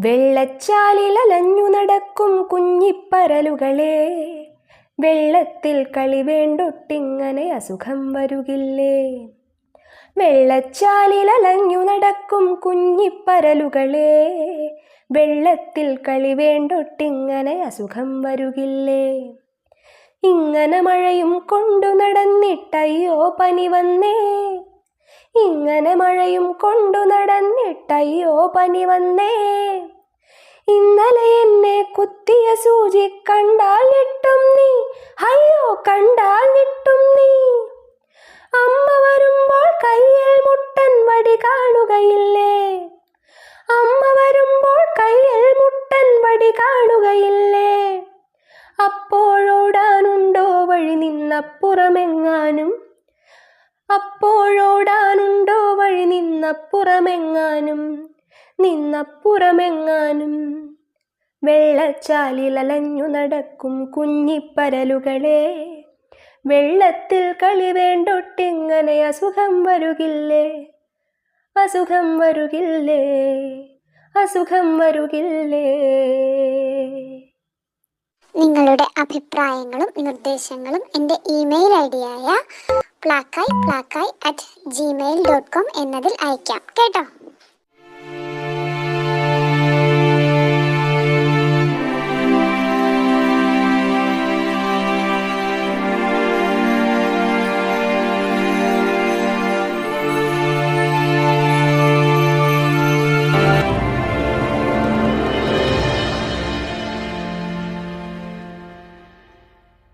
വെള്ളച്ചാലിലലഞ്ഞു നടക്കും കുഞ്ഞിപ്പരലുകളെ, വെള്ളത്തിൽ കളി വേണ്ടൊട്ടിങ്ങനെ അസുഖം വരുകില്ലേ. വെള്ളച്ചാലിലലഞ്ഞു നടക്കും കുഞ്ഞിപ്പരലുകളെ, വെള്ളത്തിൽ കളി വേണ്ടൊട്ടിങ്ങനെ അസുഖം വരുകില്ലേ. ഇങ്ങനെ മഴയും കൊണ്ടു നടന്നിട്ടയ്യോ പനി വന്നേ, ഇങ്ങനെ മഴയും കൊണ്ടു നടന്നിട്ടയ്യോ പനി വന്നേ. ഇന്നലെ എന്നെ കുത്തിയ സൂചി കണ്ടാൽ ഞെട്ടും നീ, അയ്യോ കണ്ടാൽ ഞെട്ടും നീ. അമ്മ വരുമ്പോൾ കയ്യിൽ മുട്ടൻ വടി കാണുകയില്ലേ, അമ്മ വരുമ്പോൾ കയ്യിൽ മുട്ടൻ വടി കാണുകയില്ലേ. അപ്പോഴോടാനുണ്ടോ വഴി നിന്നപ്പുറമെങ്ങാനും, അപ്പോഴോടാനുണ്ടോ വഴി നിന്നപ്പുറമെങ്ങാനും, നിന്നപ്പുറമെങ്ങാനും. വെള്ളച്ചാലിലലഞ്ഞു നടക്കും കുഞ്ഞിപ്പരലുകളെ, വെള്ളത്തിൽ കളി വേണ്ടൊട്ടിങ്ങനെ അസുഖം വരുകില്ലേ, അസുഖം വരുകില്ലേ, അസുഖം വരുകില്ലേ. നിങ്ങളുടെ അഭിപ്രായങ്ങളും നിർദ്ദേശങ്ങളും എൻ്റെ ഇമെയിൽ ഐഡിയായ plakai@gmail.com എന്നതിൽ അയക്കാം കേട്ടോ.